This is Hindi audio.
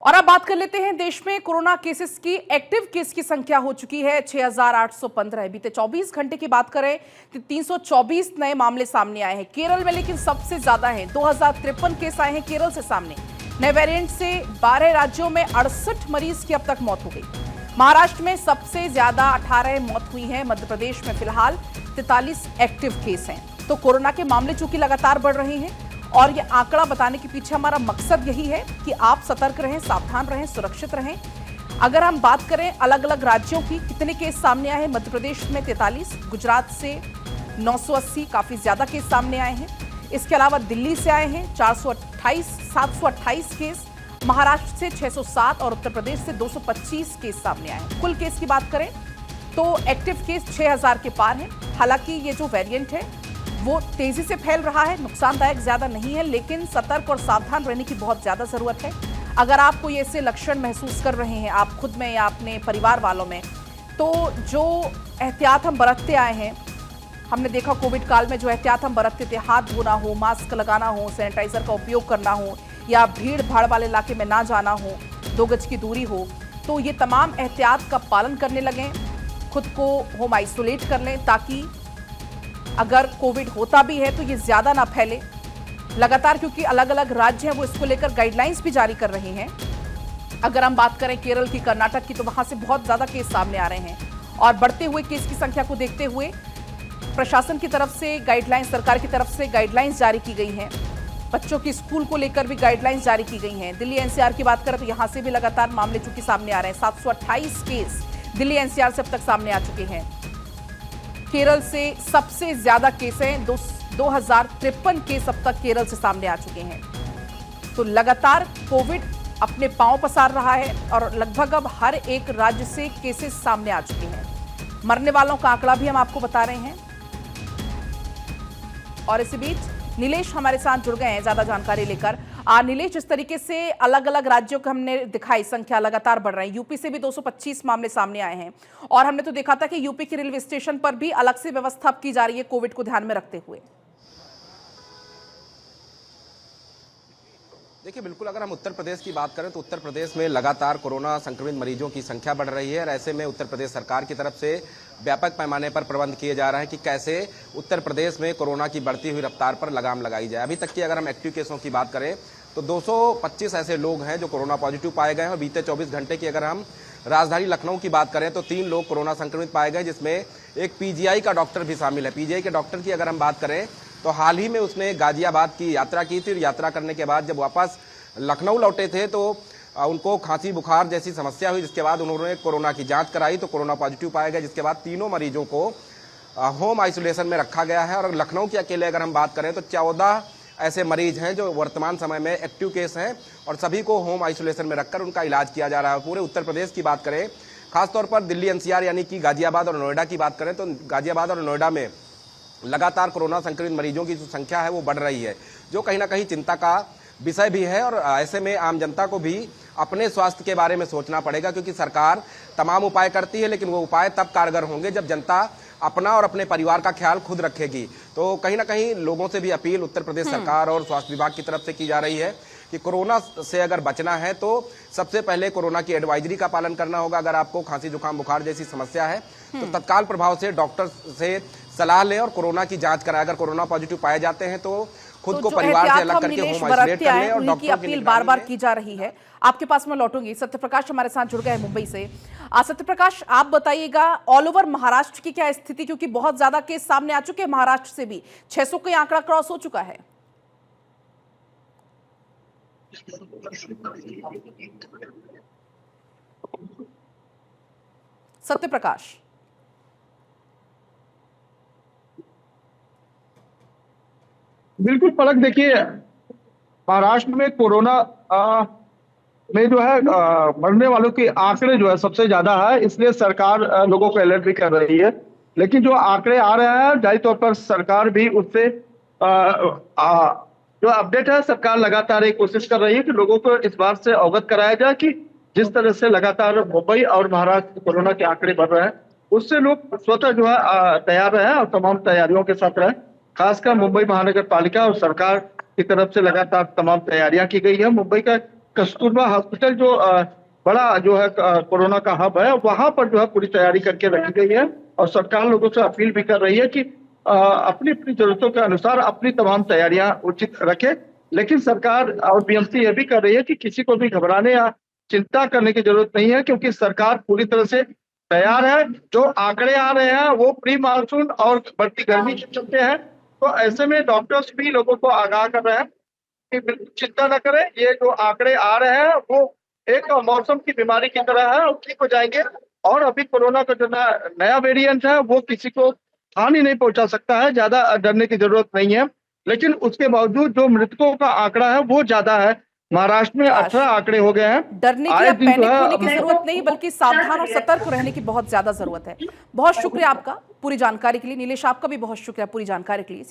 और अब बात कर लेते हैं देश में कोरोना केसेस की। एक्टिव केस की संख्या हो चुकी है 6,815। बीते 24 घंटे की बात करें तो 324 नए मामले सामने आए हैं केरल में, लेकिन सबसे ज्यादा है 2,053 केस आए हैं केरल से सामने। नए वेरिएंट से 12 राज्यों में 68 मरीज की अब तक मौत हो गई। महाराष्ट्र में सबसे ज्यादा 18 मौत हुई है। मध्य प्रदेश में फिलहाल 43 एक्टिव केस हैं। तो कोरोना के मामले चूंकि लगातार बढ़ रहे हैं और ये आंकड़ा बताने के पीछे हमारा मकसद यही है कि आप सतर्क रहें, सावधान रहें, सुरक्षित रहें। अगर हम बात करें अलग अलग राज्यों की, कितने केस सामने आए हैं? मध्य प्रदेश में 43, गुजरात से 980, काफी ज्यादा केस सामने आए हैं। इसके अलावा दिल्ली से आए हैं 728 केस, महाराष्ट्र से 607 और उत्तर प्रदेश से 225 केस सामने आए हैं। कुल केस की बात करें तो एक्टिव केस 6,000 के पार है। हालांकि ये जो वेरिएंट है वो तेजी से फैल रहा है, नुकसानदायक ज्यादा नहीं है, लेकिन सतर्क और सावधान रहने की बहुत ज्यादा जरूरत है। अगर आप कोई ऐसे लक्षण महसूस कर रहे हैं, आप खुद में या अपने परिवार वालों में, तो जो एहतियात हम बरतते आए हैं, हमने देखा कोविड काल में जो एहतियात हम बरतते थे, हाथ धोना हो, मास्क लगाना हो, सैनिटाइजर का उपयोग करना हो, या भीड़ भाड़ वाले इलाके में ना जाना हो, 2 गज की दूरी हो, तो ये तमाम एहतियात का पालन करने लगें। खुद को होम आइसोलेट कर लें ताकि अगर कोविड होता भी है तो ये ज्यादा ना फैले। लगातार क्योंकि अलग अलग राज्य हैं वो इसको लेकर गाइडलाइंस भी जारी कर रहे हैं। अगर हम बात करें केरल की, कर्नाटक की, तो वहां से बहुत ज्यादा केस सामने आ रहे हैं और बढ़ते हुए केस की संख्या को देखते हुए प्रशासन की तरफ से गाइडलाइंस, सरकार की तरफ से गाइडलाइंस जारी की गई हैं। बच्चों की स्कूल को लेकर भी गाइडलाइंस जारी की गई हैं। दिल्ली एनसीआर की बात करें तो यहां से भी लगातार मामले चूंकि सामने आ रहे हैं। 728 केस दिल्ली एनसीआर से अब तक सामने आ चुके हैं। केरल से सबसे ज्यादा केस हैं, 2,053 केस अब तक केरल से सामने आ चुके हैं। तो लगातार कोविड अपने पांव पसार रहा है और लगभग अब हर एक राज्य से केसेस सामने आ चुके हैं। मरने वालों का आंकड़ा भी हम आपको बता रहे हैं। और इसी बीच नीलेश हमारे साथ जुड़ गए हैं ज्यादा जानकारी लेकर। नीलेश, जिस तरीके से अलग अलग राज्यों को हमने दिखाई संख्या लगातार बढ़ रही है, यूपी से भी 225 मामले सामने आए हैं और हमने तो देखा था कि यूपी के रेलवे स्टेशन पर भी अलग से व्यवस्था की जा रही है कोविड को ध्यान में रखते हुए। देखिए, बिल्कुल अगर हम उत्तर प्रदेश की बात करें तो उत्तर प्रदेश में लगातार कोरोना संक्रमित मरीजों की संख्या बढ़ रही है और ऐसे में उत्तर प्रदेश सरकार की तरफ से व्यापक पैमाने पर प्रबंध किए जा रहे हैं कि कैसे उत्तर प्रदेश में कोरोना की बढ़ती हुई रफ्तार पर लगाम लगाई जाए। अभी तक की अगर हम एक्टिव केसों की बात करें तो 225 ऐसे लोग हैं जो कोरोना पॉजिटिव पाए गए हैं और बीते 24 घंटे की अगर हम राजधानी लखनऊ की बात करें तो 3 लोग कोरोना संक्रमित पाए गए, जिसमें एक पीजीआई का डॉक्टर भी शामिल है। पीजीआई के डॉक्टर की अगर हम बात करें तो हाल ही में उसने गाजियाबाद की यात्रा की थी और यात्रा करने के बाद जब वापस लखनऊ लौटे थे तो उनको खांसी बुखार जैसी समस्या हुई, जिसके बाद उन्होंने कोरोना की जांच कराई तो कोरोना पॉजिटिव पाया गया, जिसके बाद तीनों मरीजों को होम आइसोलेशन में रखा गया है। और लखनऊ के अकेले अगर हम बात करें तो 14 ऐसे मरीज हैं जो वर्तमान समय में एक्टिव केस हैं और सभी को होम आइसोलेशन में रखकर उनका इलाज किया जा रहा है। पूरे उत्तर प्रदेश की बात करें, खासतौर पर दिल्ली एनसीआर यानी कि गाजियाबाद और नोएडा की बात करें तो गाजियाबाद और नोएडा में लगातार कोरोना संक्रमित मरीजों की जो संख्या है वो बढ़ रही है, जो कहीं ना कहीं चिंता का विषय भी है। और ऐसे में आम जनता को भी अपने स्वास्थ्य के बारे में सोचना पड़ेगा, क्योंकि सरकार तमाम उपाय करती है लेकिन वो उपाय तब कारगर होंगे जब जनता अपना और अपने परिवार का ख्याल खुद रखेगी। तो कहीं ना कहीं लोगों से भी अपील उत्तर प्रदेश सरकार और स्वास्थ्य विभाग की तरफ से की जा रही है कि कोरोना से अगर बचना है तो सबसे पहले कोरोना की एडवाइजरी का पालन करना होगा। अगर आपको खांसी जुकाम बुखार जैसी समस्या है तो तत्काल प्रभाव से डॉक्टर से सलाह लें और कोरोना की जांच कराएं। अगर कोरोना पॉजिटिव पाए जाते हैं तो खुद को परिवार से अलग करके होम आइसोलेट कर लें और डॉक्टर की अपील बार बार की जा रही है। आपके पास मैं लौटूंगी। सत्यप्रकाश हमारे साथ जुड़ गए हैं मुंबई से। सत्यप्रकाश, आप बताइएगा ऑल ओवर महाराष्ट्र की क्या स्थिति, क्योंकि बहुत ज्यादा केस सामने आ चुके हैं। महाराष्ट्र से भी 600 का आंकड़ा क्रॉस हो चुका है। सत्यप्रकाश, बिल्कुल पलक, देखिए महाराष्ट्र में कोरोना में जो है मरने वालों के आंकड़े जो है सबसे ज्यादा है, इसलिए सरकार लोगों को अलर्ट भी कर रही है। लेकिन जो आंकड़े आ रहे हैं जाहिर तौर पर सरकार भी उससे जो अपडेट है, सरकार लगातार एक कोशिश कर रही है कि लोगों को इस बात से अवगत कराया जाए कि जिस तरह से लगातार मुंबई और महाराष्ट्र कोरोना के आंकड़े बढ़ रहे हैं उससे लोग स्वतः जो है तैयार रहे और तमाम तैयारियों के साथ रहे। खासकर मुंबई महानगर पालिका और सरकार की तरफ से लगातार तमाम तैयारियां की गई है। मुंबई का कस्तूरबा हॉस्पिटल जो बड़ा जो है कोरोना का हब है, वहां पर जो है पूरी तैयारी करके रखी गई है। और सरकार लोगों से अपील भी कर रही है कि अपनी अपनी जरूरतों के अनुसार अपनी तमाम तैयारियां उचित रखे। लेकिन सरकार और बीएमसी ये भी कर रही है कि किसी को भी घबराने या चिंता करने की जरूरत नहीं है, क्योंकि सरकार पूरी तरह से तैयार है। जो आंकड़े आ रहे हैं वो प्री मानसून और बढ़ती गर्मी के चलते हैं, तो ऐसे में डॉक्टर्स भी लोगों को आगाह कर रहे हैं कि बिल्कुल चिंता न करें। ये जो आंकड़े आ रहे हैं वो एक मौसम की बीमारी की तरह है और ठीक हो जाएंगे। और अभी कोरोना का जो नया वेरिएंट है वो किसी को हानि नहीं पहुंचा सकता है, ज्यादा डरने की जरूरत नहीं है। लेकिन उसके बावजूद जो मृतकों का आंकड़ा है वो ज्यादा है। महाराष्ट्र में 18 आंकड़े हो गए हैं। डरने की आए या दिन जो पैनिक है होने की जरूरत नहीं, बल्कि सावधान और सतर्क रहने की बहुत ज्यादा जरूरत है। बहुत शुक्रिया आपका पूरी जानकारी के लिए। नीलेश, आपका भी बहुत शुक्रिया पूरी जानकारी के लिए।